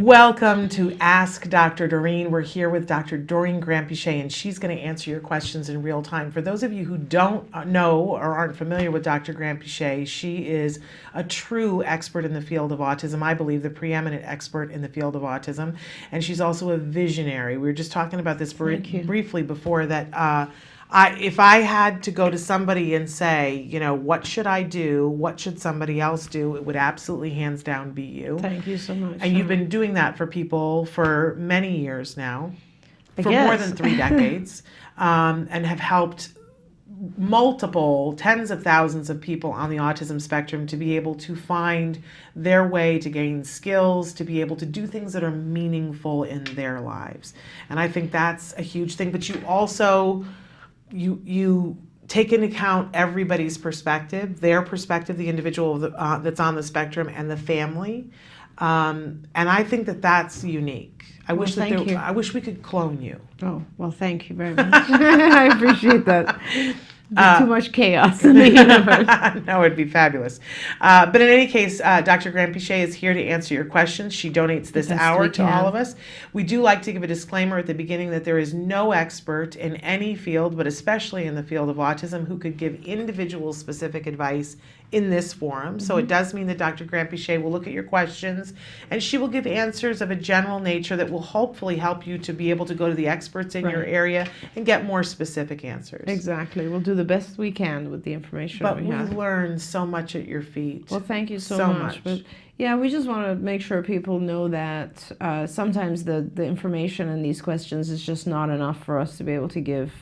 Welcome to Ask Dr. Doreen. We're here with Dr. Doreen June, and she's going to answer your questions in real time. For those of you who don't know or aren't familiar with Dr. June, she is a true expert in the field of autism. I believe the preeminent expert in the field of autism. And she's also a visionary. We were just talking about this briefly before that. If I had to go to somebody and say, you know, what should I do? What should somebody else do? It would absolutely hands down be you. Thank you so much. And you've been doing that for people for many years now, for more than 3 decades, and have helped multiple tens of thousands of people on the autism spectrum to be able to find their way to gain skills, to be able to do things that are meaningful in their lives. And I think that's a huge thing. But you also you take into account everybody's perspective, their perspective, the individual that's on the spectrum, and the family. And I think that that's unique. I wish we could clone you. Oh, well, thank you very much. I appreciate that. Too much chaos in the universe. No, it'd be fabulous. But in any case, Dr. June is here to answer your questions. She donates this hour to all of us. We do like to give a disclaimer at the beginning that there is no expert in any field, but especially in the field of autism, who could give individual specific advice in this forum. So it does mean that Dr. June will look at your questions and she will give answers of a general nature that will hopefully help you to be able to go to the experts in your area and get more specific answers. Exactly. We'll do the best we can with the information we have. But we learn so much at your feet. Well, thank you so much. But yeah, we just want to make sure people know that sometimes the information in these questions is just not enough for us to be able to give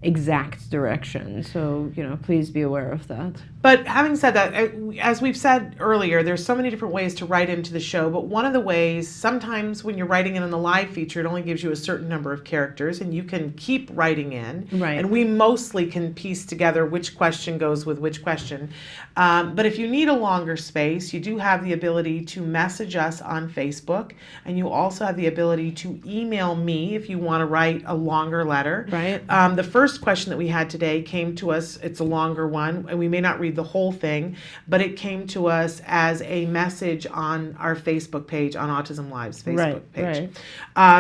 exact direction. So, you know, please be aware of that. But having said that, as we've said earlier, there's so many different ways to write into the show, but one of the ways, sometimes when you're writing in the live feature, it only gives you a certain number of characters, and you can keep writing in. Right. And we mostly can piece together which question goes with which question. But if you need a longer space, you do have the ability to message us on Facebook, and you also have the ability to email me if you want to write a longer letter. Right. The first question that we had today came to us, it's a longer one, and we may not read the whole thing, but it came to us as a message on our Facebook page, on autism-live's Facebook page.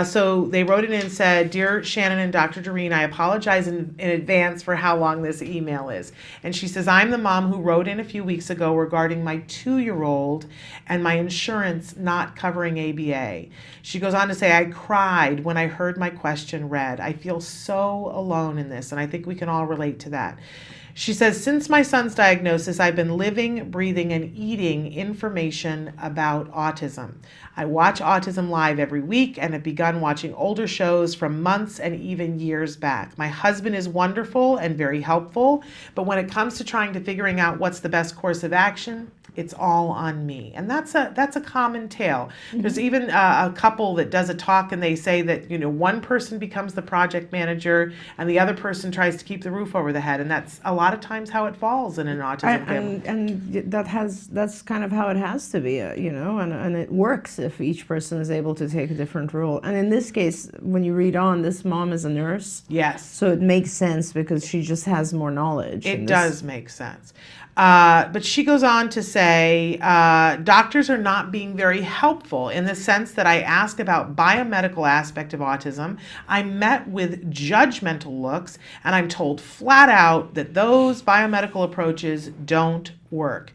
So they wrote it in and said, "Dear Shannon and Dr. Doreen, I apologize in advance for how long this email is." And she says, "I'm the mom who wrote in a few weeks ago regarding my 2-year-old and my insurance not covering ABA." She goes on to say, "I cried when I heard my question read. I feel so alone in this," and I think we can all relate to that. She says, "Since my son's diagnosis, I've been living, breathing, and eating information about autism. I watch Autism Live every week and have begun watching older shows from months and even years back. My husband is wonderful and very helpful, but when it comes to trying to figuring out what's the best course of action, it's all on me." And that's a common tale. There's even a couple that does a talk, and they say that, you know, one person becomes the project manager and the other person tries to keep the roof over the head, and that's a lot of times how it falls in an autism family. And that's kind of how it has to be, you know, and it works if each person is able to take a different role. And in this case, when you read on, this mom is a nurse. Yes. So it makes sense because she just has more knowledge. It does make sense. But she goes on to say, doctors are not being very helpful in the sense that I asked about biomedical aspect of autism. I met with judgmental looks, and I'm told flat out that those biomedical approaches don't work.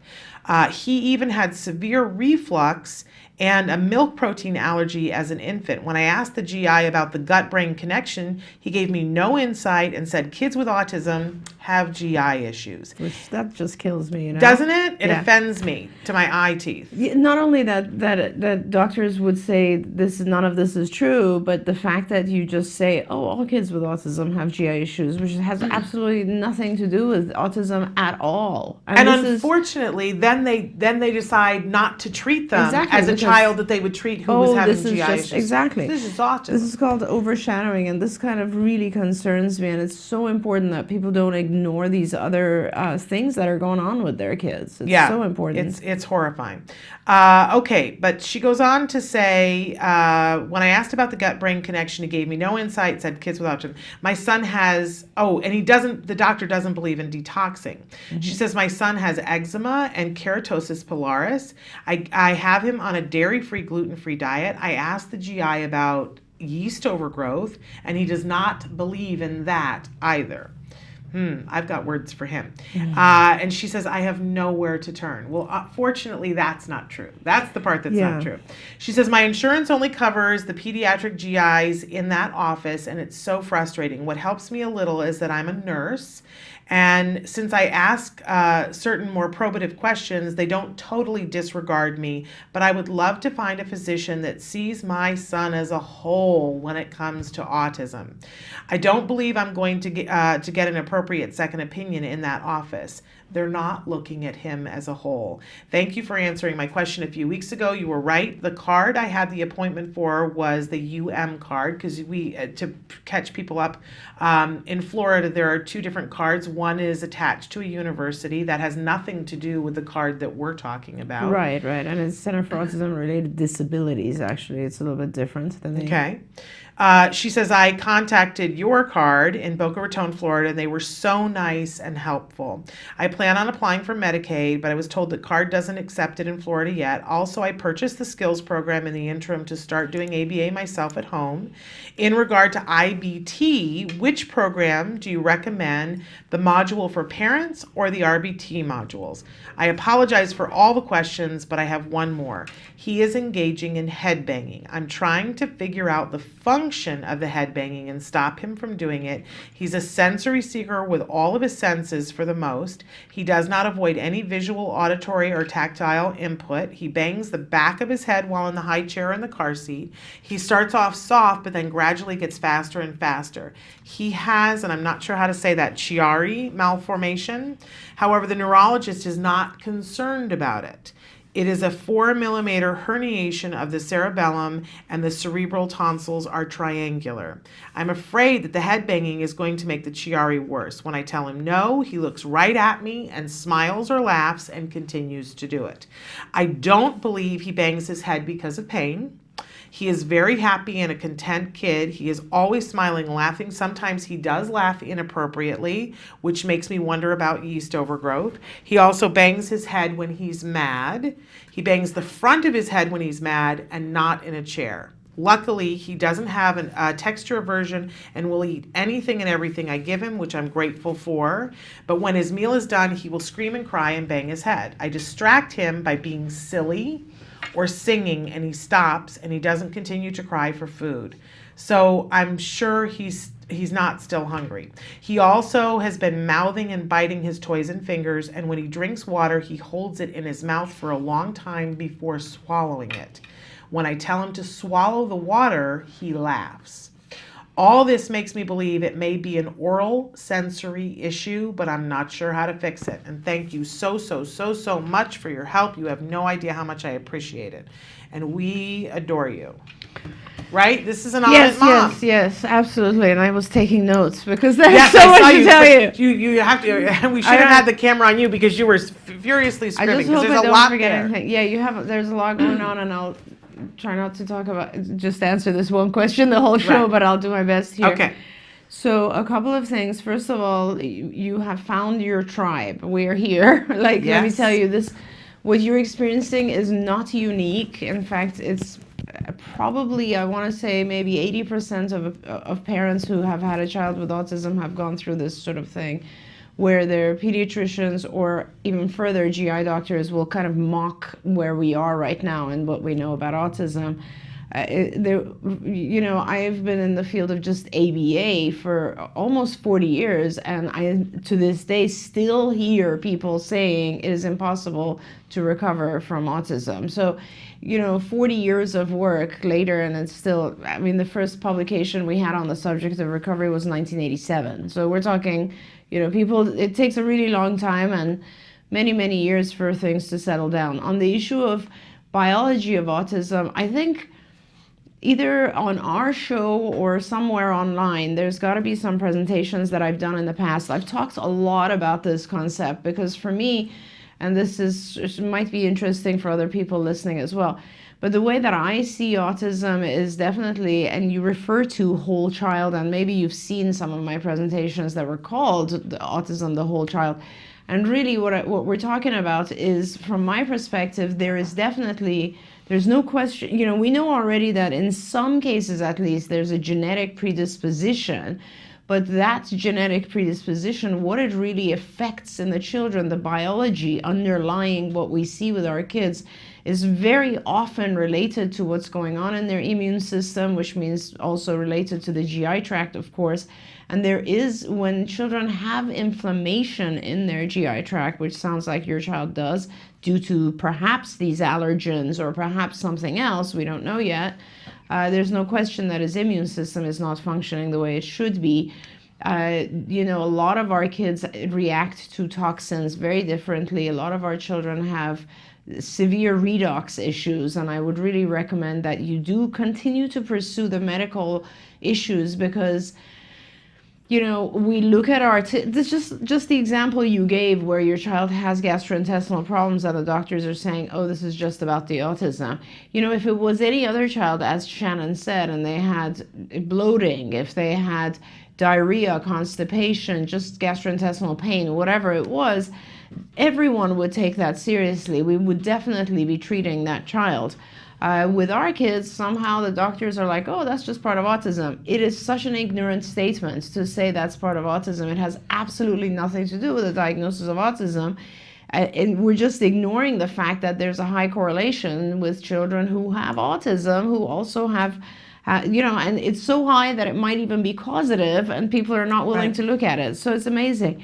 He even had severe reflux and a milk protein allergy as an infant. When I asked the GI about the gut-brain connection, he gave me no insight and said kids with autism have GI issues. Which that just kills me, you know. Doesn't it? It offends me to my eye teeth. Not only that doctors would say none of this is true, but the fact that you just say, oh, all kids with autism have GI issues, which has absolutely nothing to do with autism at all. And unfortunately, then they decide not to treat them as a child that they would treat who was having GI issues. Exactly. This is autism. This is called overshadowing, and this kind of really concerns me, and it's so important that people don't ignore these other things that are going on with their kids. It's so important. It's horrifying. Okay, but she goes on to say, when I asked about the gut-brain connection, he gave me no insight, said kids with autism. My son has, the doctor doesn't believe in detoxing. She says, my son has eczema and keratosis pilaris. I have him on a dairy-free, gluten-free diet. I asked the GI about yeast overgrowth, and he does not believe in that either. I've got words for him. And she says, I have nowhere to turn. Well, fortunately, that's not true. That's the part that's not true. She says, my insurance only covers the pediatric GIs in that office, and it's so frustrating. What helps me a little is that I'm a nurse. And since I ask certain more probative questions, they don't totally disregard me, but I would love to find a physician that sees my son as a whole when it comes to autism. I don't believe I'm going to get an appropriate second opinion in that office. They're not looking at him as a whole. Thank you for answering my question a few weeks ago. You were right. The card I had the appointment for was the card, because we, to catch people up, in Florida, there are two different cards. One is attached to a university that has nothing to do with the card that we're talking about. Right. And it's Center for Autism-Related Disabilities, actually. It's a little bit different than the... Okay. She says, I contacted your card in Boca Raton, Florida, and they were so nice and helpful. I plan on applying for Medicaid, but I was told that card doesn't accept it in Florida yet. Also, I purchased the skills program in the interim to start doing ABA myself at home. In regard to IBT, which program do you recommend, the module for parents or the RBT modules? I apologize for all the questions, but I have one more. He is engaging in headbanging. I'm trying to figure out the function of the headbanging and stop him from doing it. He's a sensory seeker with all of his senses for the most. He does not avoid any visual, auditory, or tactile input. He bangs the back of his head while in the high chair in the car seat. He starts off soft, but then gradually gets faster and faster. He has, and I'm not sure how to say that, Chiari malformation. However, the neurologist is not concerned about it. It is a 4-millimeter herniation of the cerebellum, and the cerebral tonsils are triangular. I'm afraid that the headbanging is going to make the Chiari worse. When I tell him no, he looks right at me and smiles or laughs and continues to do it. I don't believe he bangs his head because of pain. He is very happy and a content kid. He is always smiling, laughing. Sometimes he does laugh inappropriately, which makes me wonder about yeast overgrowth. He also bangs his head when he's mad. He bangs the front of his head when he's mad and not in a chair. Luckily, he doesn't have a texture aversion and will eat anything and everything I give him, which I'm grateful for. But when his meal is done, he will scream and cry and bang his head. I distract him by being silly or singing, and he stops and he doesn't continue to cry for food. So I'm sure he's not still hungry. He also has been mouthing and biting his toys and fingers, and when he drinks water, he holds it in his mouth for a long time before swallowing it. When I tell him to swallow the water, he laughs. All this makes me believe it may be an oral sensory issue, but I'm not sure how to fix it. And thank you so much for your help. You have no idea how much I appreciate it. And we adore you. Right? This is an honest mom. Yes, absolutely. And I was taking notes because there's so much to tell you. You have to. We should have had the camera on you because you were furiously scribbling. I just hope there's I don't a lot forget there. anything. Yeah, there's a lot going on, and I'll try not to talk about, just answer this one question the whole show, but I'll do my best here. Okay. So a couple of things. First of all, you have found your tribe. We're here. Let me tell you this. What you're experiencing is not unique. In fact, it's probably, I want to say maybe 80% of parents who have had a child with autism have gone through this sort of thing, where their pediatricians or even further GI doctors will kind of mock where we are right now and what we know about autism. I've been in the field of just ABA for almost 40 years, and I, to this day, still hear people saying it is impossible to recover from autism. So, 40 years of work later, and it's still, the first publication we had on the subject of recovery was 1987. So we're talking, it takes a really long time and many, many years for things to settle down. On the issue of biology of autism, I think either on our show or somewhere online, there's got to be some presentations that I've done in the past. I've talked a lot about this concept because for me, and this might be interesting for other people listening as well, but the way that I see autism is definitely, and you refer to whole child, and maybe you've seen some of my presentations that were called Autism, the Whole Child. And really what we're talking about is, from my perspective, there is definitely There's no question, we know already that in some cases at least there's a genetic predisposition, but that genetic predisposition, what it really affects in the children, the biology underlying what we see with our kids, is very often related to what's going on in their immune system, which means also related to the GI tract, of course. And there is, when children have inflammation in their GI tract, which sounds like your child does, due to perhaps these allergens or perhaps something else, we don't know yet, there's no question that his immune system is not functioning the way it should be. A lot of our kids react to toxins very differently. A lot of our children have severe redox issues, and I would really recommend that you do continue to pursue the medical issues, because we look at this just the example you gave where your child has gastrointestinal problems and the doctors are saying, oh, this is just about the autism. If it was any other child, as Shannon said, and they had bloating, if they had diarrhea, constipation, just gastrointestinal pain, whatever it was, everyone would take that seriously. We would definitely be treating that child. With our kids, somehow the doctors are like, oh, that's just part of autism. It is such an ignorant statement to say that's part of autism. It has absolutely nothing to do with the diagnosis of autism. And we're just ignoring the fact that there's a high correlation with children who have autism, who also have, and it's so high that it might even be causative, and people are not willing to look at it. So it's amazing.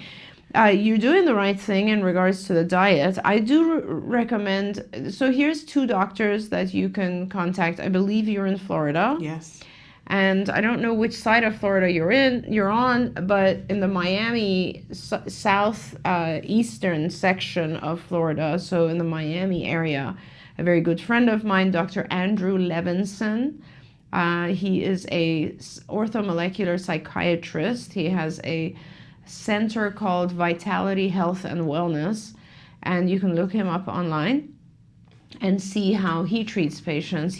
You're doing the right thing in regards to the diet. I do recommend, so here's 2 doctors that you can contact. I believe you're in Florida. Yes. And I don't know which side of Florida you're on, but in the Miami southeastern section of Florida, so in the Miami area, a very good friend of mine, Dr. Andrew Levinson. He is a orthomolecular psychiatrist. He has a center called Vitality Health and Wellness, and you can look him up online and see how he treats patients.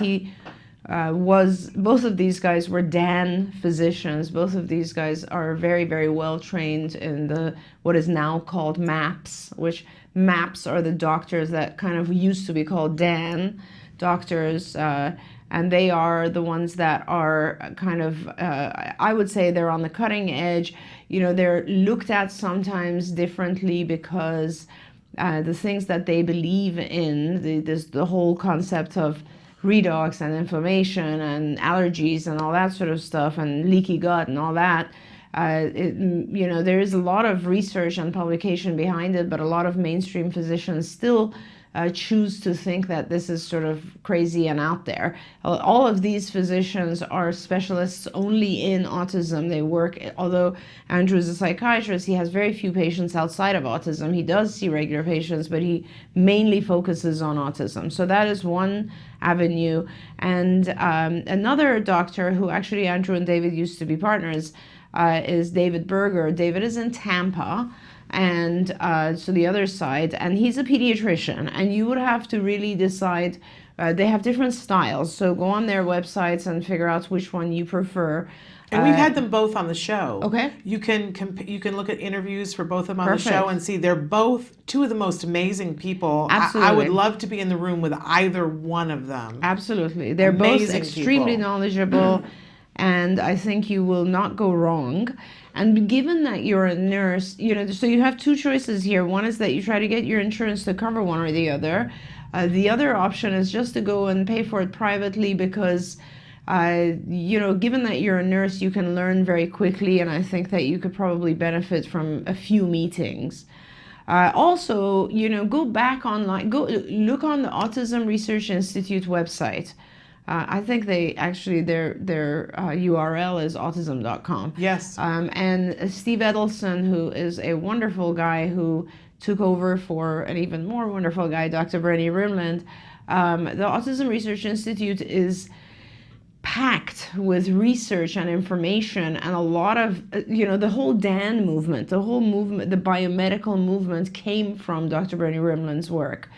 Both of these guys were Dan physicians. Both of these guys are very, very well trained in what is now called MAPS, which MAPS are the doctors that kind of used to be called Dan doctors, and they are the ones that are kind of, I would say they're on the cutting edge. They're looked at sometimes differently because the things that they believe in, the whole concept of redox and inflammation and allergies and all that sort of stuff, and leaky gut and all that, there is a lot of research and publication behind it, but a lot of mainstream physicians still choose to think that this is sort of crazy and out there. All of these physicians are specialists only in autism. They work, although Andrew is a psychiatrist, he has very few patients outside of autism. He does see regular patients, but he mainly focuses on autism. So that is one avenue. And another doctor who actually Andrew and David used to be partners is David Berger. David is in Tampa. And so the other side, and he's a pediatrician, and you would have to really decide. They have different styles, so go on their websites and figure out which one you prefer. And we've had them both on the show. Okay. You can look at interviews for both of them on the show and see they're both 2 of the most amazing people. Absolutely. I would love to be in the room with either one of them. Absolutely. They're both extremely knowledgeable, and I think you will not go wrong. And given that you're a nurse, so you have 2 choices here. One is that you try to get your insurance to cover one or the other. The other option is just to go and pay for it privately, because, given that you're a nurse, you can learn very quickly, and I think that you could probably benefit from a few meetings. Also, go back online, go look on the Autism Research Institute website. I think they actually, their URL is autism.com. Yes. And Steve Edelson, who is a wonderful guy who took over for an even more wonderful guy, Dr. Bernie Rimland. The Autism Research Institute is packed with research and information, and a lot of, the whole DAN movement, the biomedical movement came from Dr. Bernie Rimland's work.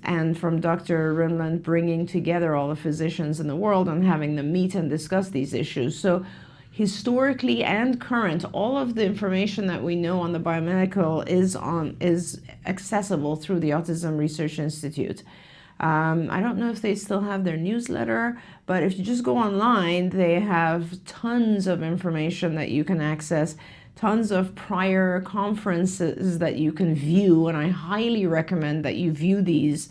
And from Dr. Rimland bringing together all the physicians in the world and having them meet and discuss these issues. So historically and current, all of the information that we know on the biomedical is accessible through the Autism Research Institute. I don't know if they still have their newsletter, but if you just go online, they have tons of information that you can access, tons of prior conferences that you can view, and I highly recommend that you view these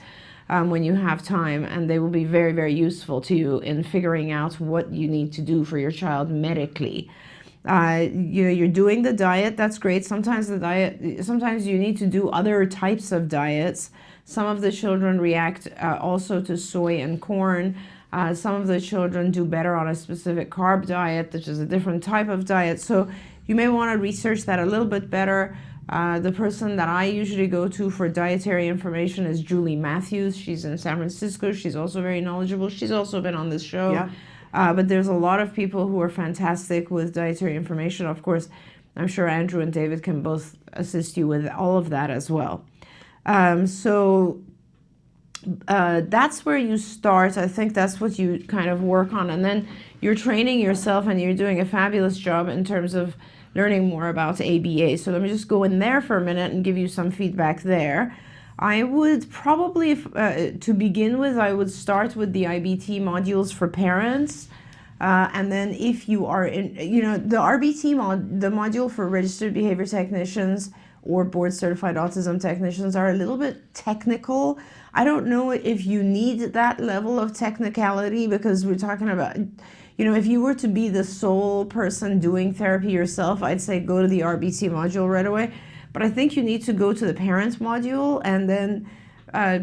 when you have time, and they will be very, very useful to you in figuring out what you need to do for your child medically. You're doing the diet, that's great. Sometimes you need to do other types of diets. Some of the children react also to soy and corn. Some of the children do better on a specific carb diet, which is a different type of diet. So you may want to research that a little bit better. The person that I usually go to for dietary information is Julie Matthews. She's in San Francisco. She's also very knowledgeable. She's also been on this show. Yeah. But there's a lot of people who are fantastic with dietary information. Of course, I'm sure Andrew and David can both assist you with all of that as well. That's where you start. I think that's what you kind of work on. And then you're training yourself, and you're doing a fabulous job in terms of learning more about ABA. So let me just go in there for a minute and give you some feedback there. I would probably, to begin with, I would start with the IBT modules for parents. And then if you are in, the RBT the module for registered behavior technicians or board certified autism technicians are a little bit technical. I don't know if you need that level of technicality, because we're talking about, if you were to be the sole person doing therapy yourself, I'd say go to the RBT module right away. But I think you need to go to the parents module and then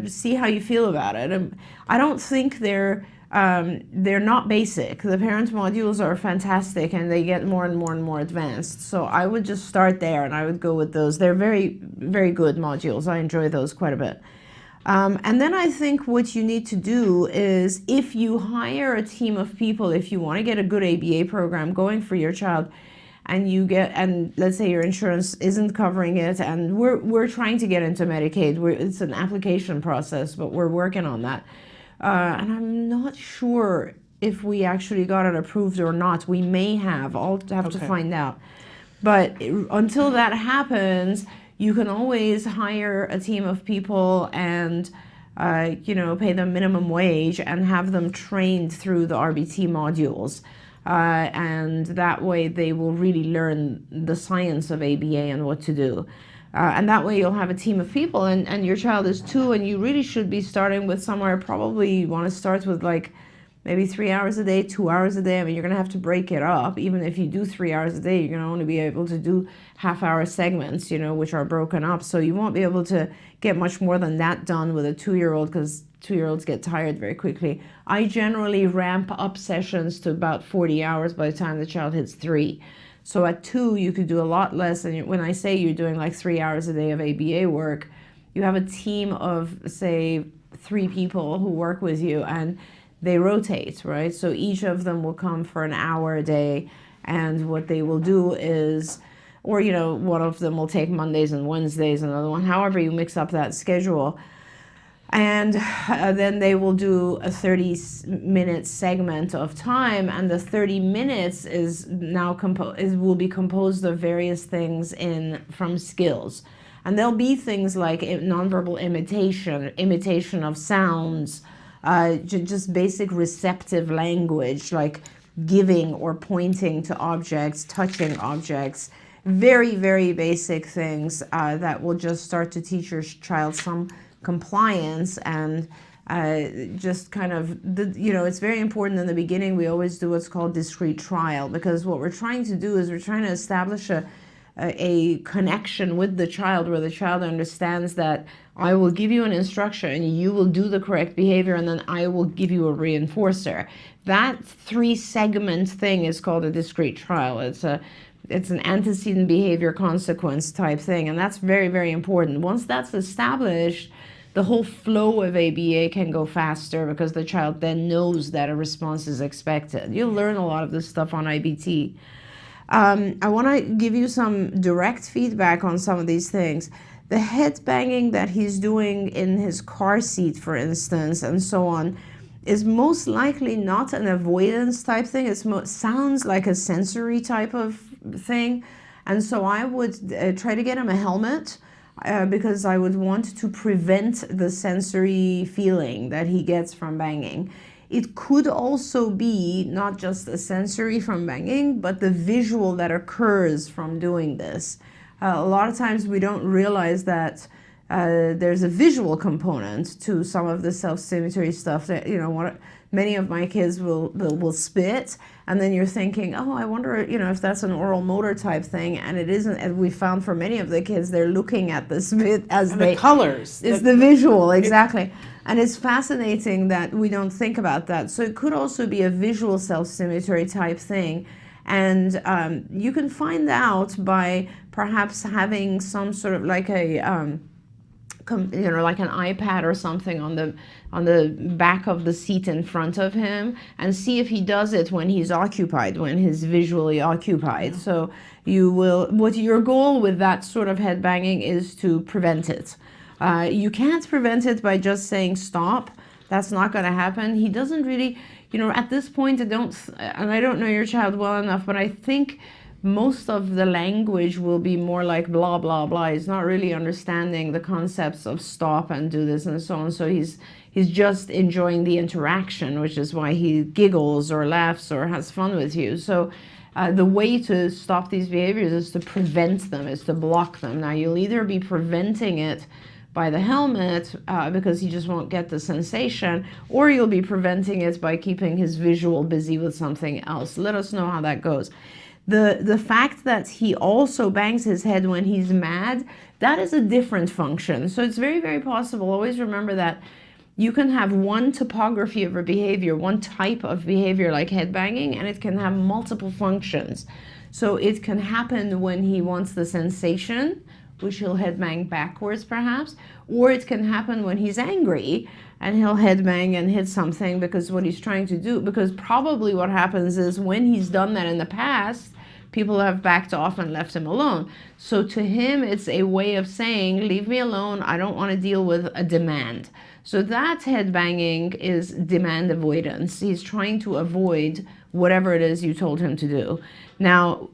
see how you feel about it. And I don't think they're not basic. The parents modules are fantastic, and they get more and more and more advanced. So I would just start there, and I would go with those. They're very, very good modules. I enjoy those quite a bit. And then I think what you need to do is, if you hire a team of people, if you want to get a good ABA program going for your child, and let's say your insurance isn't covering it, and we're trying to get into Medicaid. It's an application process, but we're working on that. And I'm not sure if we actually got it approved or not. We may have. I'll have to find out. But until that happens, you can always hire a team of people and pay them minimum wage and have them trained through the RBT modules. And that way they will really learn the science of ABA and what to do. And that way you'll have a team of people, and your child is 2, and you really should be starting with somewhere, probably you want to start with like maybe 3 hours a day, 2 hours a day. I mean, you're going to have to break it up. Even if you do 3 hours a day, you're going to only be able to do half-hour segments, which are broken up. So you won't be able to get much more than that done with a 2-year-old, because 2-year-olds get tired very quickly. I generally ramp up sessions to about 40 hours by the time the child hits 3. So at 2, you could do a lot less. And when I say you're doing like 3 hours a day of ABA work, you have a team of, say, 3 people who work with you, and they rotate, right? So each of them will come for an hour a day, and what they will do is, or, one of them will take Mondays and Wednesdays, another one, however you mix up that schedule. And then they will do a 30-minute segment of time, and the 30 minutes is now will be composed of various things from skills. And there'll be things like nonverbal imitation of sounds, just basic receptive language, like giving or pointing to objects, touching objects, very, very basic things that will just start to teach your child some compliance, and just kind of, it's very important in the beginning. We always do what's called discrete trial, because what we're trying to do is we're trying to establish a connection with the child, where the child understands that I will give you an instruction and you will do the correct behavior, and then I will give you a reinforcer. That 3-segment thing is called a discrete trial. It's an antecedent behavior consequence type thing, and that's very, very important. Once that's established, the whole flow of ABA can go faster, because the child then knows that a response is expected. You'll learn a lot of this stuff on IBT. I want to give you some direct feedback on some of these things. The head banging that he's doing in his car seat, for instance, and so on, is most likely not an avoidance type thing. It sounds like a sensory type of thing. And so I would try to get him a helmet. because I would want to prevent the sensory feeling that he gets from banging. It could also be not just the sensory from banging, but the visual that occurs from doing this. A lot of times we don't realize that there's a visual component to some of the self-stimulatory stuff that, many of my kids will spit, and then you're thinking, oh, I wonder, if that's an oral motor type thing, and it isn't. And we found for many of the kids, they're looking at the spit as and the colors. It's the visual, exactly. And it's fascinating that we don't think about that. So it could also be a visual self-stimulatory type thing. And you can find out by perhaps having some sort of like a like an iPad or something on the back of the seat in front of him, and see if he does it when he's occupied, when he's visually occupied. So what your goal with that sort of head banging is to prevent it. You can't prevent it by just saying stop. That's not going to happen. He doesn't really, at this point, and I don't know your child well enough, but I think most of the language will be more like blah, blah, blah. He's not really understanding the concepts of stop and do this and so on. So he's just enjoying the interaction, which is why he giggles or laughs or has fun with you. So the way to stop these behaviors is to prevent them, is to block them. Now, you'll either be preventing it by the helmet because he just won't get the sensation, or you'll be preventing it by keeping his visual busy with something else. Let us know how that goes. The fact that he also bangs his head when he's mad, that is a different function. So it's very, very possible. Always remember that you can have one topography of a behavior, one type of behavior like head banging, and it can have multiple functions. So it can happen when he wants the sensation, which he'll head bang backwards perhaps, or it can happen when he's angry and he'll head bang and hit something because what he's trying to do, because probably what happens is when he's done that in the past, people have backed off and left him alone. So to him, it's a way of saying, leave me alone, I don't want to deal with a demand. So that head banging is demand avoidance. He's trying to avoid whatever it is you told him to do. Now,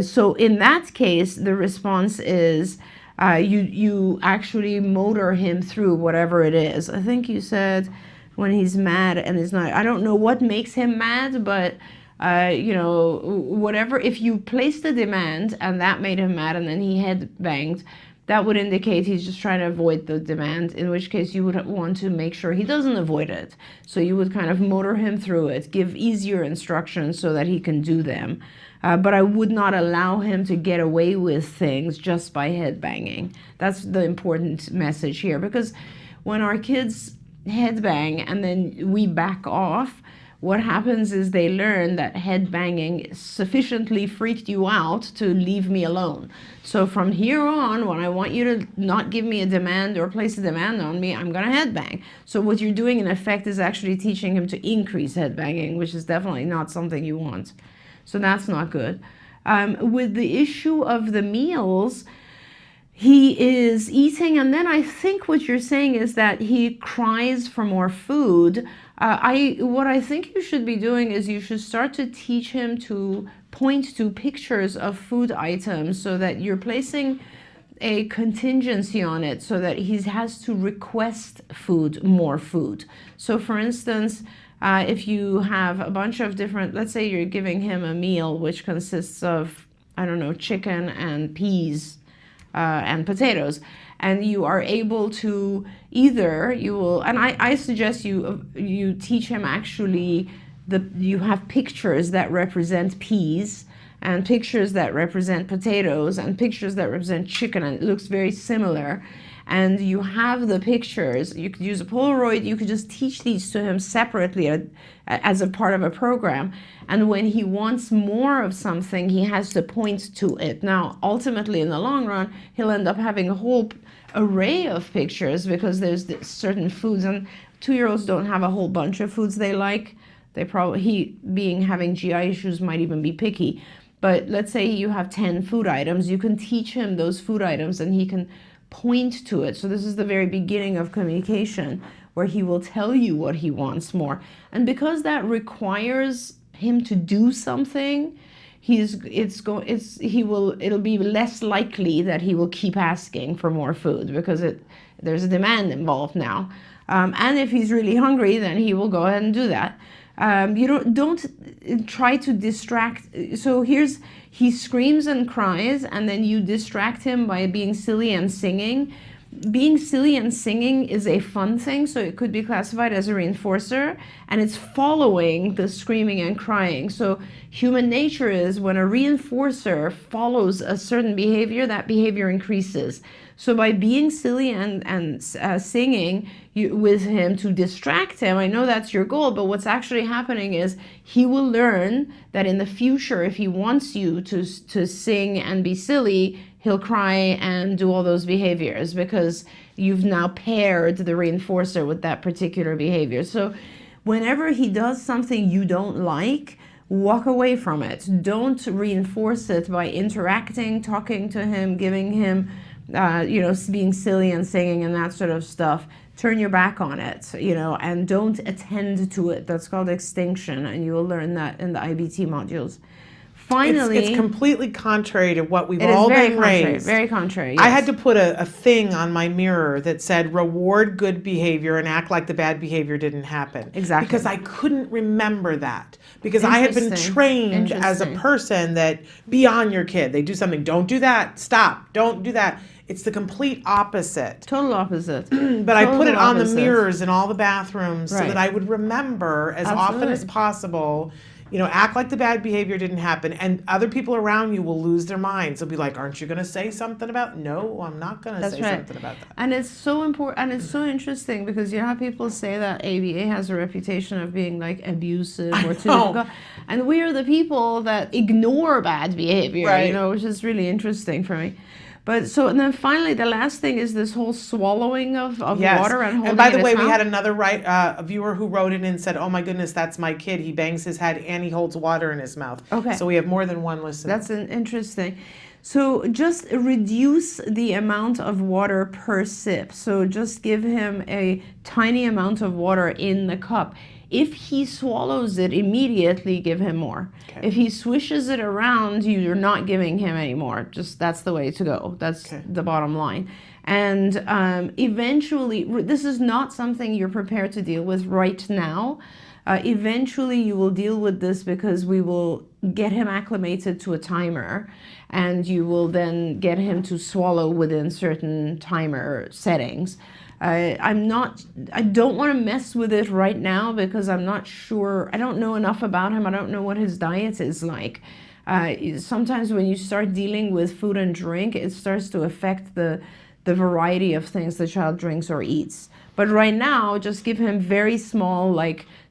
so in that case, the response is you actually motor him through whatever it is. I think you said when he's mad and is not, I don't know what makes him mad, but whatever, if you place the demand and that made him mad and then he head banged, that would indicate he's just trying to avoid the demand, in which case you would want to make sure he doesn't avoid it. So you would kind of motor him through it, give easier instructions so that he can do them. But I would not allow him to get away with things just by head banging. That's the important message here, because when our kids head bang and then we back off, what happens is they learn that head banging sufficiently freaked you out to leave me alone. So from here on, when I want you to not give me a demand or place a demand on me, I'm going to head bang. So what you're doing in effect is actually teaching him to increase head banging, which is definitely not something you want. So that's not good. With the issue of the meals, he is eating, and then I think what you're saying is that he cries for more food. What I think you should be doing is you should start to teach him to point to pictures of food items so that you're placing a contingency on it so that he has to request more food. So for instance, if you have a bunch of different, let's say you're giving him a meal which consists of, I don't know, chicken and peas and potatoes, and you are able to and I suggest you teach him actually, you have pictures that represent peas and pictures that represent potatoes and pictures that represent chicken, and it looks very similar. And you have the pictures, you could use a Polaroid, you could just teach these to him separately as a part of a program. And when he wants more of something, he has to point to it. Now, ultimately, in the long run, he'll end up having a whole array of pictures because there's certain foods, and 2-year-olds don't have a whole bunch of foods they like. Having GI issues, might even be picky. But let's say you have 10 food items, you can teach him those food items and he can point to it. So this is the very beginning of communication, where he will tell you what he wants more. And because that requires him to do something, it'll be less likely that he will keep asking for more food because there's a demand involved now. And if he's really hungry, then he will go ahead and do that. You don't try to distract. So he screams and cries, and then you distract him by being silly and singing. Being silly and singing is a fun thing, so it could be classified as a reinforcer, and it's following the screaming and crying. So human nature is when a reinforcer follows a certain behavior, that behavior increases. So by being silly and singing with him to distract him, I know that's your goal, but what's actually happening is he will learn that in the future, if he wants you to sing and be silly, he'll cry and do all those behaviors because you've now paired the reinforcer with that particular behavior. So whenever he does something you don't like, walk away from it. Don't reinforce it by interacting, talking to him, giving him being silly and singing and that sort of stuff. Turn your back on it, and don't attend to it. That's called extinction, and you will learn that in the IBT modules. Finally, it's completely contrary to what we've all been raised. Very contrary. Yes. I had to put a thing on my mirror that said reward good behavior and act like the bad behavior didn't happen. Exactly. Because I couldn't remember that. Because I had been trained as a person that be on your kid. They do something, don't do that, stop, don't do that. It's the complete opposite. Total opposite. But I put it on the mirrors in all the bathrooms so Right. that I would remember as often as possible, act like the bad behavior didn't happen. And other people around you will lose their minds. They'll be like, aren't you going to say something about? No, I'm not going to say something about that. And it's so important, and it's so interesting because you have people say that ABA has a reputation of being like abusive or too difficult. And we are the people that ignore bad behavior, right. Which is really interesting for me. But and then finally, the last thing is this whole swallowing of yes. water and holding it. And by the way, we had another a viewer who wrote in and said, "Oh my goodness, that's my kid. He bangs his head and he holds water in his mouth." Okay. So we have more than one listener. That's interesting. So just reduce the amount of water per sip. So just give him a tiny amount of water in the cup. If he swallows it immediately, give him more. Okay. If he swishes it around, you're not giving him any more. Just that's the way to go. That's the bottom line. And eventually, this is not something you're prepared to deal with right now. Eventually, you will deal with this because we will get him acclimated to a timer, and you will then get him to swallow within certain timer settings. I don't want to mess with it right now because I'm not sure. I don't know enough about him. I don't know what his diet is like. Sometimes when you start dealing with food and drink, it starts to affect the variety of things the child drinks or eats. But right now, just give him very small,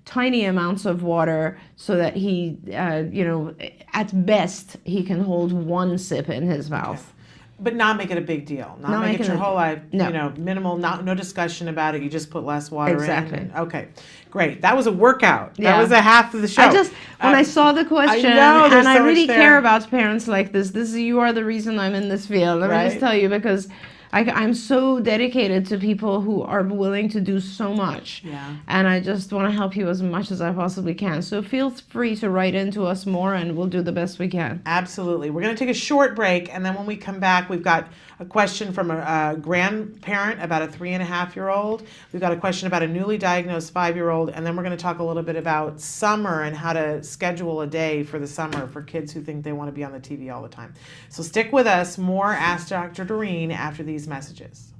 tiny amounts of water so that he, at best, he can hold one sip in his mouth. Okay. But not make it a big deal. Not make it your whole life, minimal, no discussion about it. You just put less water in. Exactly. Okay, great. That was a workout. Yeah. That was a half of the show. When I saw the question, and I really care about parents like this. You are the reason I'm in this field. Let me just tell you, because I'm so dedicated to people who are willing to do so much. Yeah. And I just want to help you as much as I possibly can. So feel free to write into us more, and we'll do the best we can. Absolutely. We're going to take a short break, and then when we come back, we've got a question from a grandparent about a 3.5-year-old. We've got a question about a newly diagnosed 5-year-old, and then we're going to talk a little bit about summer and how to schedule a day for the summer for kids who think they want to be on the TV all the time. So stick with us. More Ask Dr. Doreen after these messages.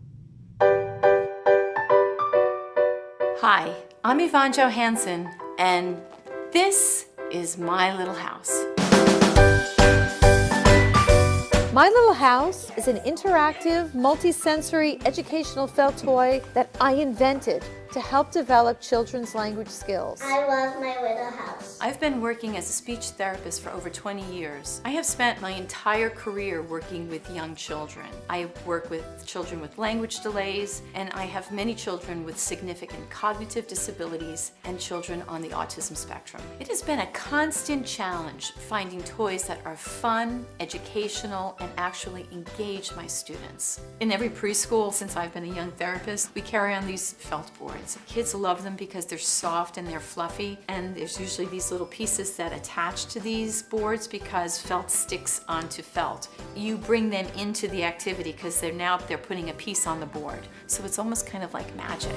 Hi, I'm Yvonne Johansson, and this is My Little House. My Little House is an interactive, multi-sensory educational felt toy that I invented to help develop children's language skills. I love My Little House. I've been working as a speech therapist for over 20 years. I have spent my entire career working with young children. I work with children with language delays, and I have many children with significant cognitive disabilities and children on the autism spectrum. It has been a constant challenge finding toys that are fun, educational, and actually engage my students. In every preschool, since I've been a young therapist, we carry on these felt boards. boards. Kids love them because they're soft and they're fluffy, and there's usually these little pieces that attach to these boards because felt sticks onto felt. You bring them into the activity because they're putting a piece on the board. So it's almost kind of like magic.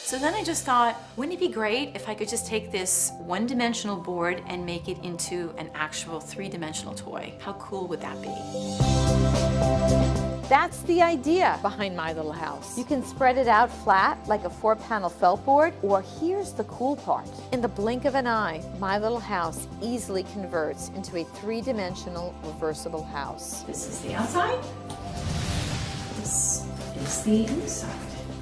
So then I just thought, wouldn't it be great if I could just take this one-dimensional board and make it into an actual three-dimensional toy? How cool would that be? That's the idea behind My Little House. You can spread it out flat like a 4-panel felt board, or here's the cool part. In the blink of an eye, My Little House easily converts into a 3-dimensional reversible house. This is the outside. This is the inside.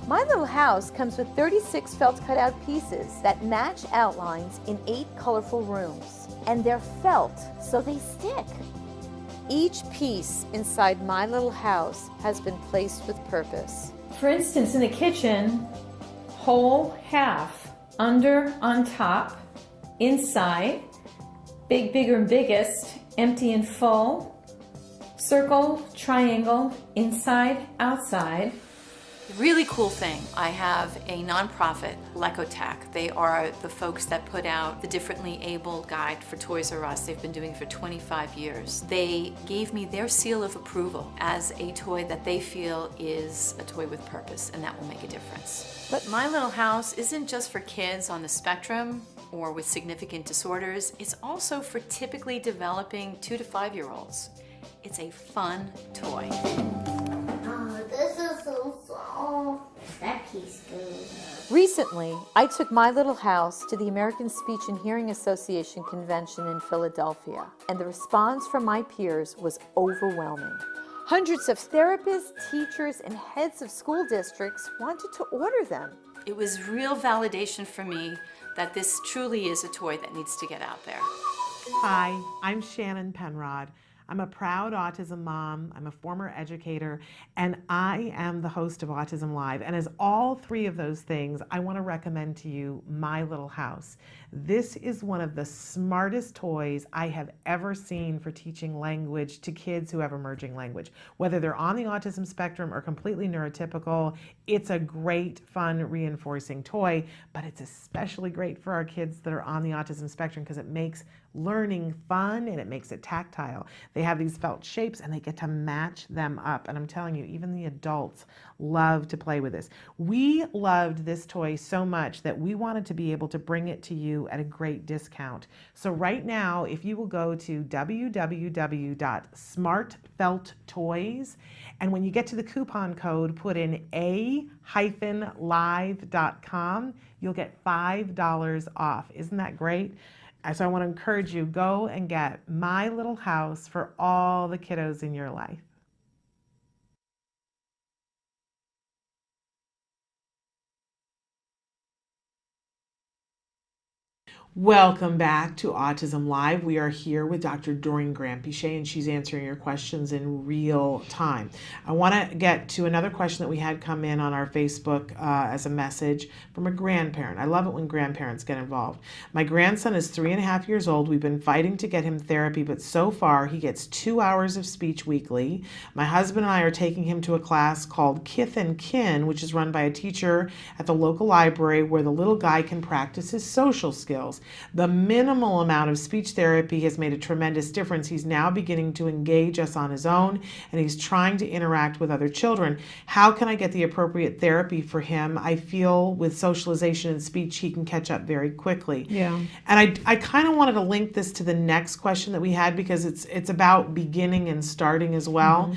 My Little House comes with 36 felt cutout pieces that match outlines in 8 colorful rooms. And they're felt, so they stick. Each piece inside My Little House has been placed with purpose. For instance, in the kitchen, whole, half, under, on top, inside, big, bigger, and biggest, empty and full, circle, triangle, inside, outside. Really cool thing, I have a nonprofit, Lecotech. They are the folks that put out the Differently Able Guide for Toys R Us. They've been doing it for 25 years. They gave me their seal of approval as a toy that they feel is a toy with purpose, and that will make a difference. But My Little House isn't just for kids on the spectrum or with significant disorders. It's also for typically developing 2 to 5-year-olds. It's a fun toy. Oh, this is so soft. That piece goes. Recently, I took My Little House to the American Speech and Hearing Association convention in Philadelphia, and the response from my peers was overwhelming. Hundreds of therapists, teachers, and heads of school districts wanted to order them. It was real validation for me that this truly is a toy that needs to get out there. Hi, I'm Shannon Penrod. I'm a proud autism mom, I'm a former educator, and I am the host of Autism Live. And as all three of those things, I want to recommend to you My Little House. This is one of the smartest toys I have ever seen for teaching language to kids who have emerging language. Whether they're on the autism spectrum or completely neurotypical, it's a great, fun, reinforcing toy, but it's especially great for our kids that are on the autism spectrum because it makes learning fun and it makes it tactile. They have these felt shapes and they get to match them up. And I'm telling you, even the adults love to play with this. We loved this toy so much that we wanted to be able to bring it to you at a great discount. So right now, if you will go to www.smartfelttoys, and when you get to the coupon code, put in a-live.com, you'll get $5 off. Isn't that great? So I want to encourage you, go and get My Little House for all the kiddos in your life. Welcome back to Autism Live. We are here with Dr. Doreen June, and she's answering your questions in real time. I want to get to another question that we had come in on our Facebook as a message from a grandparent. I love it when grandparents get involved. My grandson is 3.5 years old. We've been fighting to get him therapy, but so far he gets 2 hours of speech weekly. My husband and I are taking him to a class called Kith and Kin, which is run by a teacher at the local library where the little guy can practice his social skills. The minimal amount of speech therapy has made a tremendous difference. He's now beginning to engage us on his own, and he's trying to interact with other children. How can I get the appropriate therapy for him? I feel with socialization and speech, he can catch up very quickly. Yeah. And I kind of wanted to link this to the next question that we had because it's about beginning and starting as well,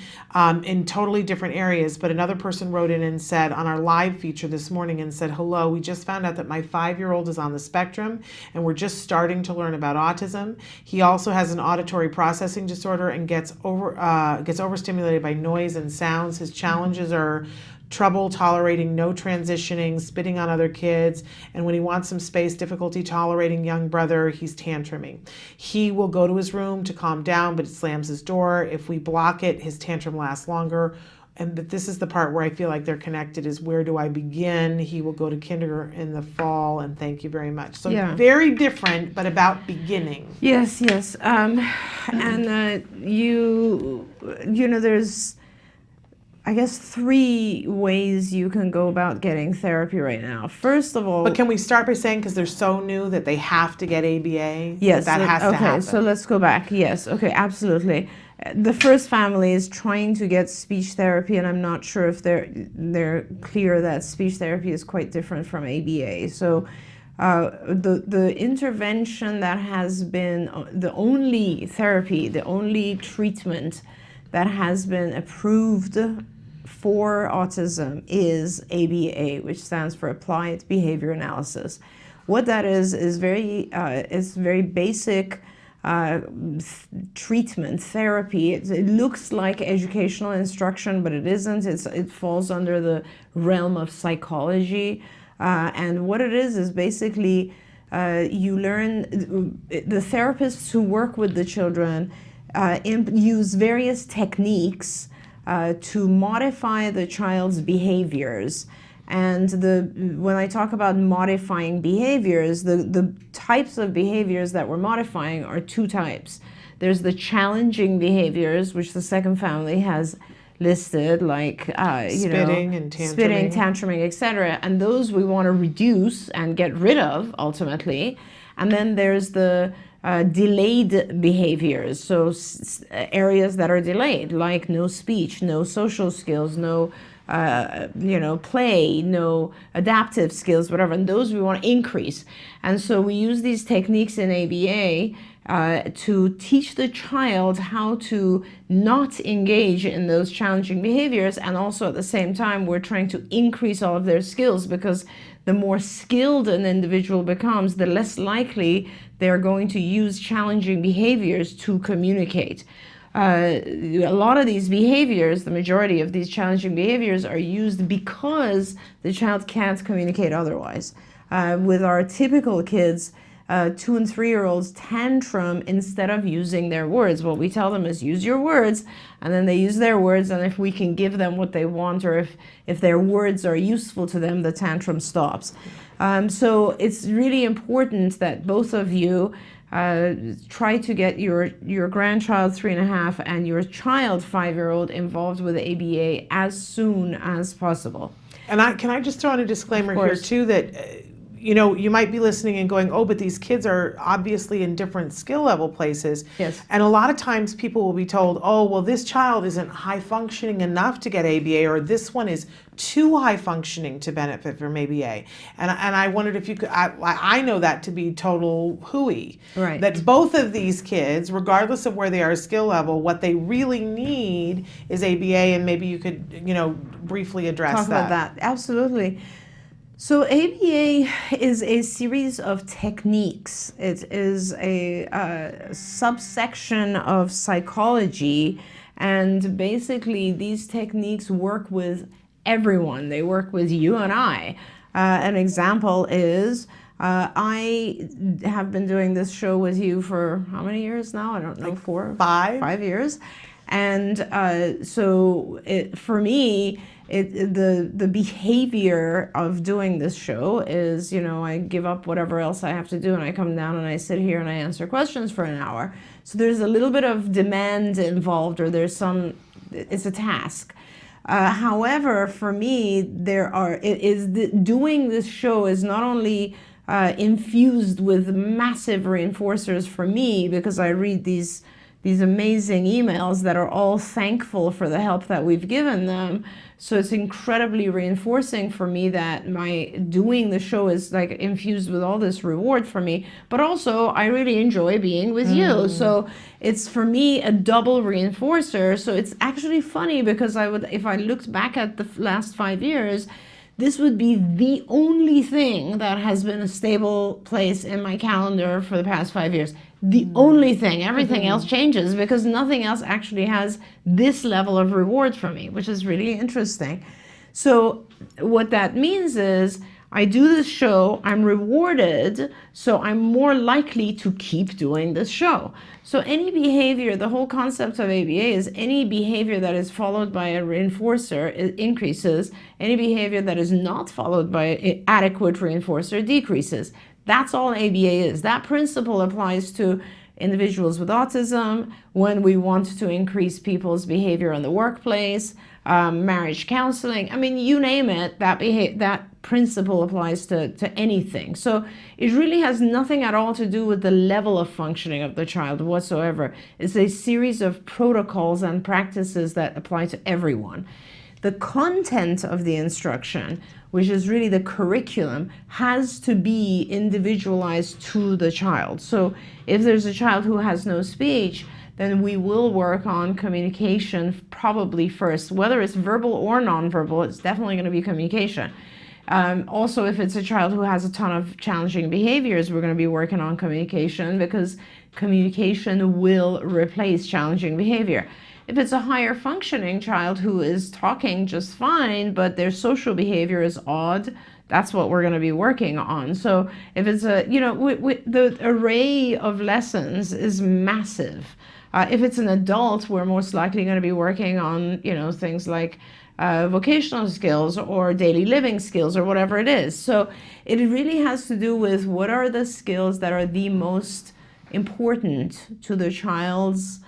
in totally different areas. But another person wrote in and said on our live feature this morning and said, hello, we just found out that my 5-year-old is on the spectrum and we're just starting to learn about autism. He also has an auditory processing disorder and gets overstimulated by noise and sounds. His challenges are trouble tolerating no transitioning, spitting on other kids, and when he wants some space, difficulty tolerating young brother, he's tantruming. He will go to his room to calm down, but it slams his door. If we block it, his tantrum lasts longer. And this is the part where I feel like they're connected is where do I begin? He will go to kindergarten in the fall, and thank you very much. So very different, but about beginning. Yes. And you know, there's I guess 3 ways you can go about getting therapy right now. First of all, But can we start by saying, because they're so new, that they have to get ABA? yes, that has to happen. so let's go back. Yes, okay, absolutely. The first family is trying to get speech therapy, and I'm not sure if they're clear that speech therapy is quite different from ABA. So the intervention that has been the only therapy, the only treatment that has been approved for autism is ABA, which stands for Applied Behavior Analysis. What that is very basic treatment, therapy. It looks like educational instruction, but it isn't. It falls under the realm of psychology. And what it is basically you learn, the therapists who work with the children use various techniques to modify the child's behaviors. And when I talk about modifying behaviors, the types of behaviors that we're modifying are 2 types. There's the challenging behaviors, which the second family has listed, like spitting and tantruming. Spitting, tantruming, etc. And those we want to reduce and get rid of ultimately. And then there's the delayed behaviors, so areas that are delayed, like no speech, no social skills, no play, no adaptive skills, whatever, and those we want to increase. And so we use these techniques in ABA to teach the child how to not engage in those challenging behaviors, and also at the same time we're trying to increase all of their skills, because the more skilled an individual becomes, the less likely they're going to use challenging behaviors to communicate. A lot of these behaviors, the majority of these challenging behaviors, are used because the child can't communicate otherwise. With our typical kids, 2 and 3-year-olds tantrum instead of using their words. What we tell them is use your words, and then they use their words, and if we can give them what they want, or if their words are useful to them, the tantrum stops. So it's really important that both of you try to get your grandchild 3.5 and your child 5-year-old involved with ABA as soon as possible. And can I just throw in a disclaimer here too, that you might be listening and going, oh, but these kids are obviously in different skill level places. Yes. And a lot of times people will be told, oh, well, this child isn't high functioning enough to get ABA, or this one is too high functioning to benefit from ABA. And I wondered if you could, I know that to be total hooey. Right. That both of these kids, regardless of where they are skill level, what they really need is ABA, and maybe you could, briefly address Talk about that. Absolutely. So ABA is a series of techniques. It is a subsection of psychology, and basically these techniques work with everyone. They work with you and I. An example is I have been doing this show with you for how many years now? I don't know, 4, 5 years. And so for me, the behavior of doing this show is, I give up whatever else I have to do, and I come down and I sit here and I answer questions for an hour. So there's a little bit of demand involved, or it's a task. However, for me, doing this show is not only infused with massive reinforcers for me, because I read these amazing emails that are all thankful for the help that we've given them. So it's incredibly reinforcing for me that my doing the show is like infused with all this reward for me. But also, I really enjoy being with you. So it's for me a double reinforcer. So it's actually funny, because if I looked back at the last 5 years, this would be the only thing that has been a stable place in my calendar for the past 5 years. The only thing. Everything else changes, because nothing else actually has this level of reward for me, which is really interesting. So what that means is I do this show, I'm rewarded, so I'm more likely to keep doing this show. So any behavior, the whole concept of ABA is any behavior that is followed by a reinforcer, it increases. Any behavior that is not followed by an adequate reinforcer decreases. That's all ABA is. That principle applies to individuals with autism, when we want to increase people's behavior in the workplace, marriage counseling. I mean, you name it, that principle applies to anything. So it really has nothing at all to do with the level of functioning of the child whatsoever. It's a series of protocols and practices that apply to everyone. The content of the instruction, which is really the curriculum, has to be individualized to the child. So if there's a child who has no speech, then we will work on communication probably first. Whether it's verbal or nonverbal, it's definitely going to be communication. Also, if it's a child who has a ton of challenging behaviors, we're going to be working on communication, because communication will replace challenging behavior. If it's a higher functioning child who is talking just fine, but their social behavior is odd, that's what we're going to be working on. So if it's the array of lessons is massive. If it's an adult, we're most likely going to be working on, things like vocational skills or daily living skills or whatever it is. So it really has to do with what are the skills that are the most important to the child's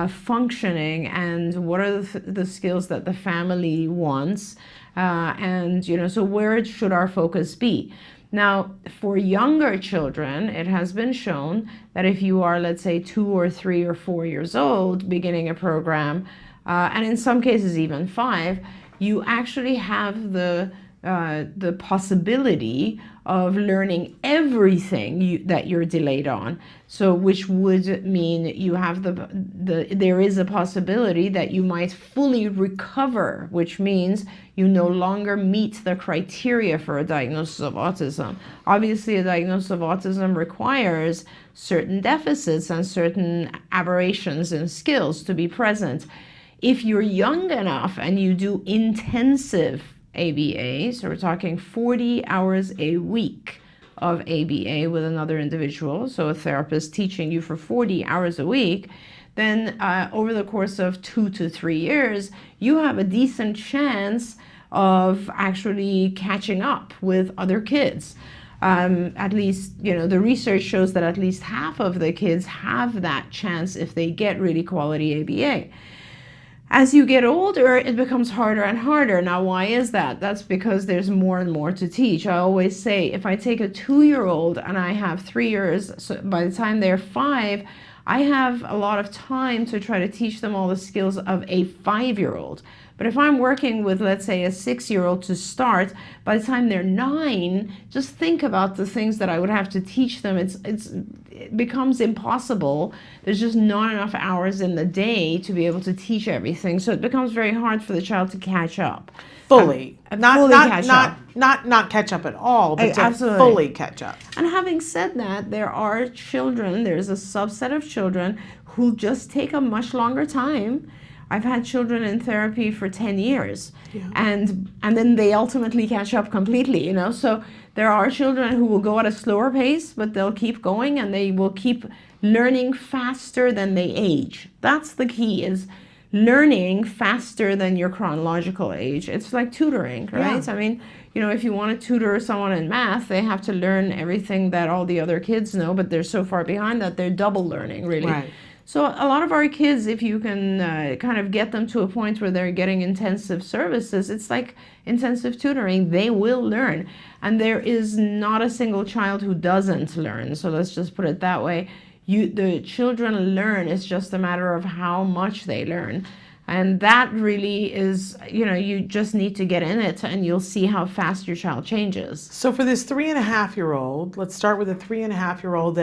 functioning, and what are the skills that the family wants, so where should our focus be? Now, for younger children, it has been shown that if you are, let's say, 2 or 3 or 4 years old, beginning a program, and in some cases even 5, you actually have the possibility of learning everything that you're delayed on. So, which would mean you have there is a possibility that you might fully recover, which means you no longer meet the criteria for a diagnosis of autism. Obviously, a diagnosis of autism requires certain deficits and certain aberrations in skills to be present. If you're young enough and you do intensive ABA, so we're talking 40 hours a week of ABA with another individual, so a therapist teaching you for 40 hours a week, then over the course of 2 to 3 years, you have a decent chance of actually catching up with other kids. At least, the research shows that at least half of the kids have that chance if they get really quality ABA. As you get older, it becomes harder and harder. Now, why is that? That's because there's more and more to teach. I always say, if I take a 2-year-old and I have 3 years, so by the time they're 5, I have a lot of time to try to teach them all the skills of a 5-year-old. But if I'm working with, let's say, a 6-year-old to start, by the time they're 9, just think about the things that I would have to teach them. It becomes impossible. There's just not enough hours in the day to be able to teach everything. So it becomes very hard for the child to catch up. Fully. Not catch up at all, but to Absolutely. fully catch up. And having said that, there's a subset of children who just take a much longer time. I've had children in therapy for 10 years, and then they ultimately catch up completely, So there are children who will go at a slower pace, but they'll keep going and they will keep learning faster than they age. That's the key, is learning faster than your chronological age. It's like tutoring, right? Yeah. I mean, if you want to tutor someone in math, they have to learn everything that all the other kids know, but they're so far behind that they're double learning, really. Right. So a lot of our kids, if you can kind of get them to a point where they're getting intensive services, it's like intensive tutoring, they will learn. And there is not a single child who doesn't learn. So let's just put it that way. The children learn, it's just a matter of how much they learn. And that really is, you just need to get in it and you'll see how fast your child changes. So for this 3.5-year-old, let's start with a 3.5-year-old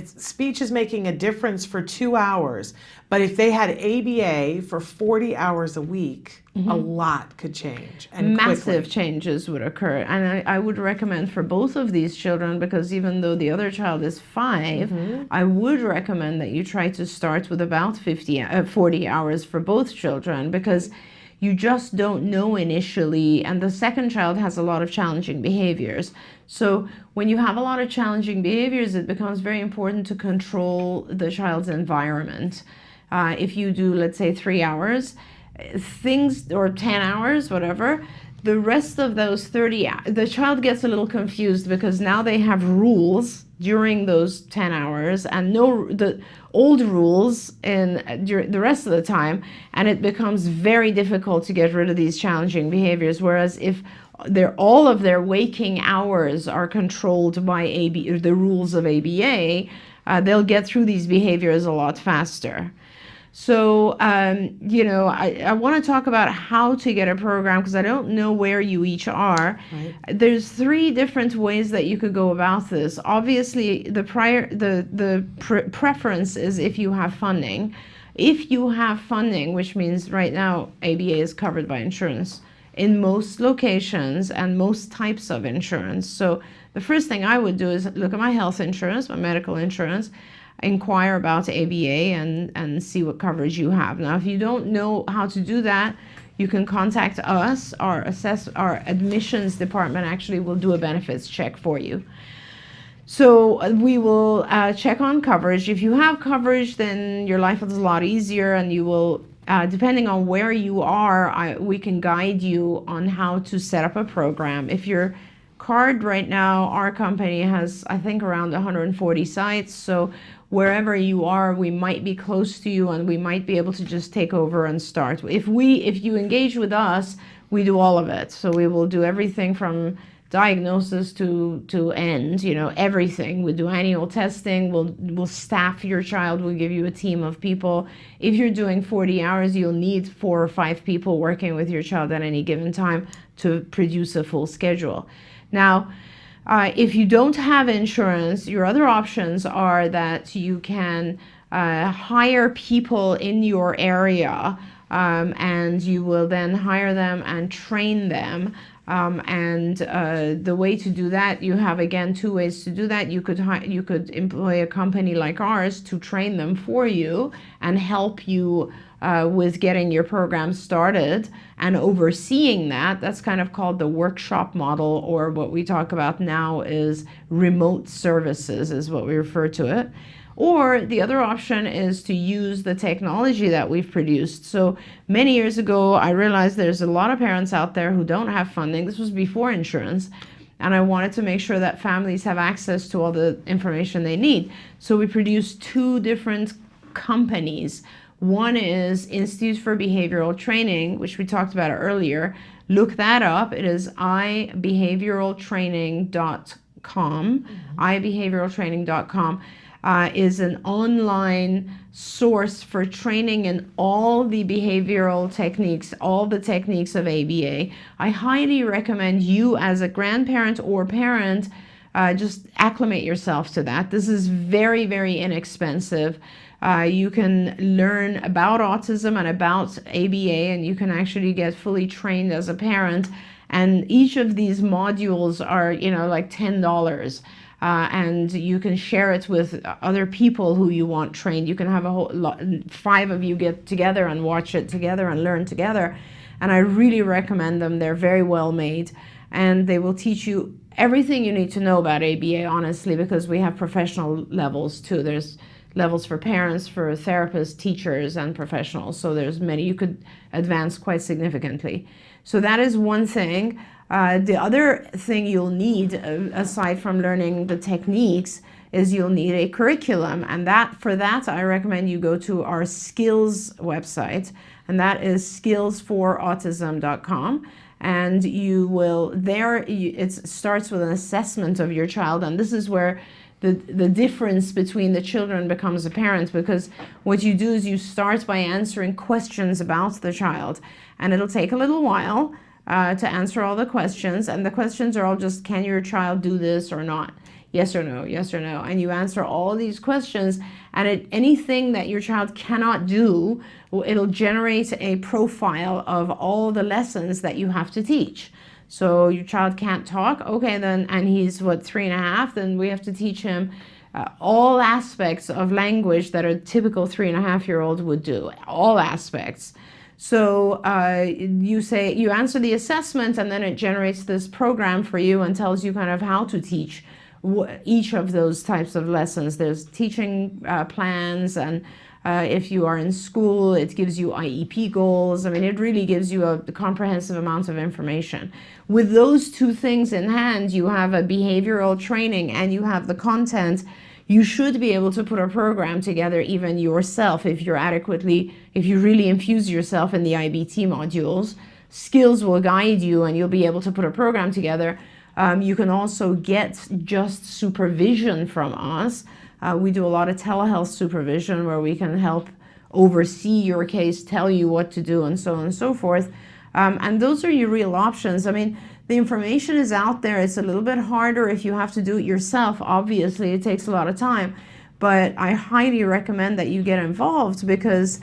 speech is making a difference for 2 hours. But if they had ABA for 40 hours a week, a lot could change. And massive quickly. Changes would occur. And I would recommend for both of these children, because even though the other child is 5, I would recommend that you try to start with about 40 hours for both children, because you just don't know initially. And the second child has a lot of challenging behaviors. So when you have a lot of challenging behaviors, it becomes very important to control the child's environment. If you do, let's say, 3 hours, or 10 hours, whatever, The rest of those 30, the child gets a little confused because now they have rules during those 10 hours and the old rules during the rest of the time, and it becomes very difficult to get rid of these challenging behaviors. Whereas if all of their waking hours are controlled by the rules of ABA, they'll get through these behaviors a lot faster. So, I want to talk about how to get a program because I don't know where you each are. Right. There's 3 different ways that you could go about this. Obviously, the preference is if you have funding. If you have funding, which means right now ABA is covered by insurance in most locations and most types of insurance. So the first thing I would do is look at my health insurance, my medical insurance, inquire about ABA and see what coverage you have. Now, if you don't know how to do that, you can contact us. Our admissions department actually will do a benefits check for you. So we will check on coverage. If you have coverage, then your life is a lot easier, and you will, depending on where you are, we can guide you on how to set up a program. If your card right now, our company has, I think, around 140 sites. So wherever you are, we might be close to you and we might be able to just take over and start. If you engage with us, we do all of it. So we will do everything from diagnosis to end, everything. We do annual testing, we'll staff your child, we'll give you a team of people. If you're doing 40 hours, you'll need 4 or 5 people working with your child at any given time to produce a full schedule. Now, if you don't have insurance, your other options are that you can hire people in your area, and you will then hire them and train them. The way to do that, you have again 2 ways to do that. You could employ a company like ours to train them for you and help you with getting your program started and overseeing that. That's kind of called the workshop model, or what we talk about now is remote services is what we refer to it. Or the other option is to use the technology that we've produced. So many years ago, I realized there's a lot of parents out there who don't have funding. This was before insurance. And I wanted to make sure that families have access to all the information they need. So we produced 2 different companies. One is Institute for Behavioral Training, which we talked about earlier. Look that up. It is ibehavioraltraining.com. ibehavioraltraining.com is an online source for training in all the behavioral techniques, all the techniques of ABA. I highly recommend you as a grandparent or parent just acclimate yourself to that. This is very, very inexpensive. You can learn about autism and about ABA, and you can actually get fully trained as a parent. And each of these modules are, like $10. And you can share it with other people who you want trained. You can have 5 of you get together and watch it together and learn together. And I really recommend them. They're very well made, and they will teach you everything you need to know about ABA, honestly, because we have professional levels too. There's levels for parents, for therapists, teachers, and professionals. So there's many. You could advance quite significantly. So that is one thing. The other thing you'll need, aside from learning the techniques, is you'll need a curriculum. And for that, I recommend you go to our skills website, and that is skillsforautism.com. And you will, it starts with an assessment of your child. And this is where the difference between the children becomes apparent, because what you do is you start by answering questions about the child, and it'll take a little while to answer all the questions, and the questions are all just, can your child do this or not? Yes or no, yes or no. And you answer all these questions, and anything that your child cannot do, it'll generate a profile of all the lessons that you have to teach. So your child can't talk, okay, then, and he's 3.5, then we have to teach him all aspects of language that a typical 3.5-year-old would do, all aspects. So you answer the assessment, and then it generates this program for you and tells you kind of how to teach each of those types of lessons. There's teaching plans, and If you are in school, it gives you IEP goals. I mean, it really gives you a comprehensive amount of information. With those two things in hand, you have a behavioral training and you have the content. You should be able to put a program together even yourself if you really infuse yourself in the IBT modules. Skills will guide you and you'll be able to put a program together. You can also get just supervision from us. We do a lot of telehealth supervision where we can help oversee your case, tell you what to do, and so on and so forth. And those are your real options. I mean, the information is out there. It's a little bit harder if you have to do it yourself. Obviously, it takes a lot of time. But I highly recommend that you get involved because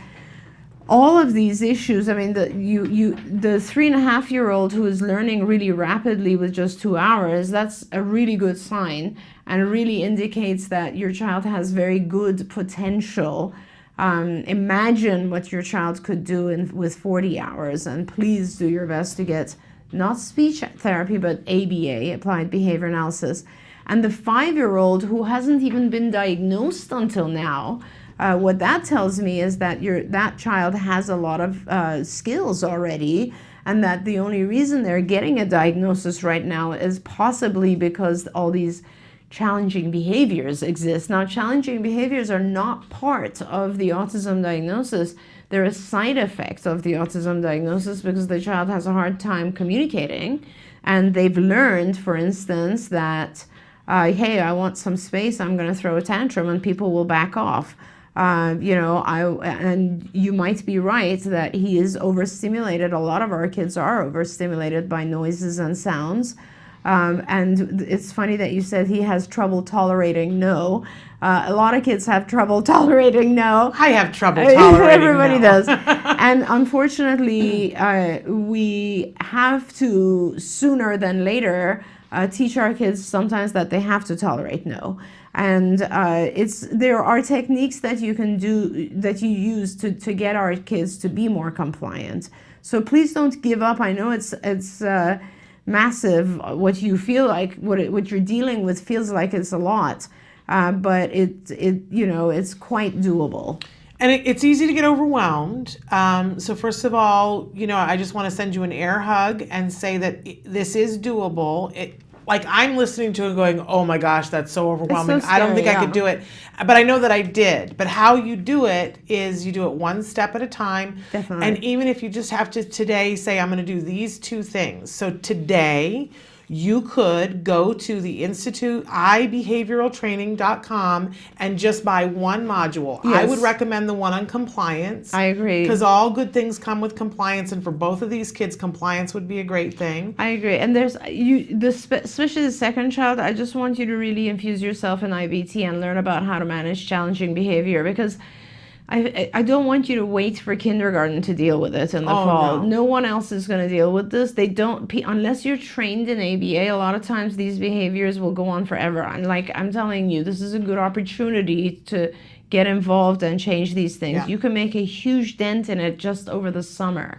all of these issues, I mean, the 3.5-year-old who is learning really rapidly with just 2 hours, that's a really good sign and really indicates that your child has very good potential. Imagine what your child could do with 40 hours, and please do your best to get not speech therapy, but ABA, Applied Behavior Analysis. And the 5-year-old who hasn't even been diagnosed until now, what that tells me is that that child has a lot of skills already, and that the only reason they're getting a diagnosis right now is possibly because all these challenging behaviors exist. Now, challenging behaviors are not part of the autism diagnosis. They're a side effect of the autism diagnosis because the child has a hard time communicating, and they've learned, for instance, that, hey, I want some space, I'm going to throw a tantrum, and people will back off. And you might be right that he is overstimulated. A lot of our kids are overstimulated by noises and sounds. And it's funny that you said he has trouble tolerating no. A lot of kids have trouble tolerating no. I have trouble tolerating Everybody no. does. And unfortunately, we have to, sooner than later, teach our kids sometimes that they have to tolerate no. And there are techniques that you can do, that you use to get our kids to be more compliant. So please don't give up. I know it's massive. What you feel like, what you're dealing with feels like it's a lot, but it's quite doable. And it's easy to get overwhelmed. So first of all, I just want to send you an air hug and say that this is doable. Like I'm listening to it going, oh my gosh, that's so overwhelming. So I don't think scary, I could do it. But I know that I did. But how you do it is you do it one step at a time. Definitely. And even if you just have to today say, I'm going to do these 2 things. So today, you could go to the Institute, ibehavioraltraining.com, and just buy one module. Yes. I would recommend the one on compliance. I agree. Because all good things come with compliance, and for both of these kids, compliance would be a great thing. I agree. And especially the second child, I just want you to really infuse yourself in IBT and learn about how to manage challenging behavior, because I don't want you to wait for kindergarten to deal with it in the fall. No one else is going to deal with this. They don't, unless you're trained in ABA, a lot of times these behaviors will go on forever. And like I'm telling you, this is a good opportunity to get involved and change these things. Yeah. You can make a huge dent in it just over the summer.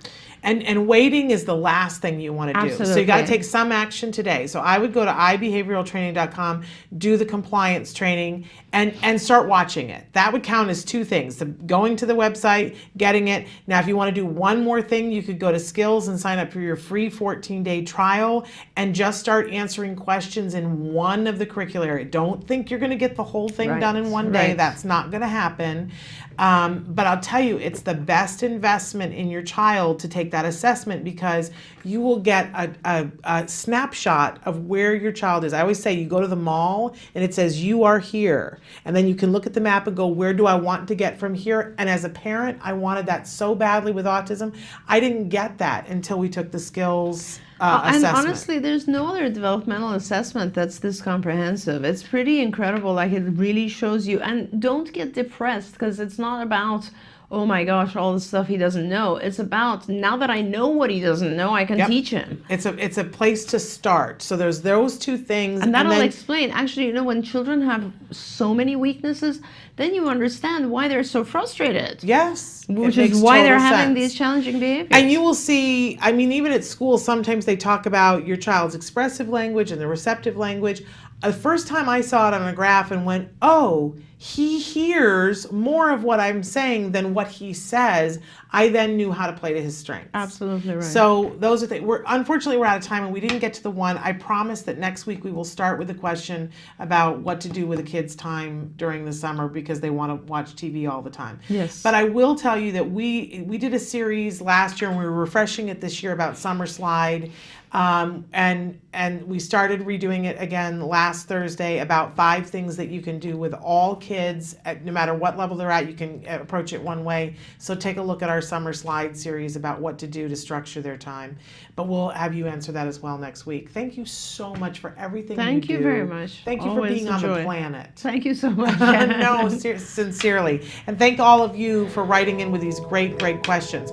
And waiting is the last thing you want to do. Absolutely. So you got to take some action today. So I would go to ibehavioraltraining.com, do the compliance training, and start watching it. That would count as 2 things. Going to the website, getting it. Now, if you want to do one more thing, you could go to Skills and sign up for your free 14-day trial and just start answering questions in one of the curricular areas. Don't think you're going to get the whole thing done in one day. Right. That's not going to happen. But I'll tell you, it's the best investment in your child to take that assessment, because you will get a snapshot of where your child is. I always say you go to the mall and it says you are here, and then you can look at the map and go, where do I want to get from here? And as a parent, I wanted that so badly with autism. I didn't get that until we took the skills assessment. And honestly, there's no other developmental assessment that's this comprehensive. It's pretty incredible. Like, it really shows you. And don't get depressed, because it's not about, oh my gosh, all the stuff he doesn't know. It's about, now that I know what he doesn't know, I can teach him. It's a place to start. So there's those 2 things. And that'll then explain. Actually, when children have so many weaknesses, then you understand why they're so frustrated. Yes. Which is why they're having these challenging behaviors. And you will see, I mean, even at school, sometimes they talk about your child's expressive language and the receptive language. The first time I saw it on a graph and went, oh, he hears more of what I'm saying than what he says, I then knew how to play to his strengths. Absolutely right. So those are things. Unfortunately, we're out of time and we didn't get to the one. I promise that next week we will start with a question about what to do with a kid's time during the summer because they want to watch TV all the time. Yes. But I will tell you that we did a series last year and we were refreshing it this year about Summer Slide. And we started redoing it again last Thursday about 5 things that you can do with all kids, no matter what level they're at. You can approach it one way. So take a look at our Summer Slide series about what to do to structure their time. But we'll have you answer that as well next week. Thank you so much for everything Thank you do. you very much. Thank you Always for being a on the joy. planet. Thank you so much. No, sincerely. And thank all of you for writing in with these great, great questions.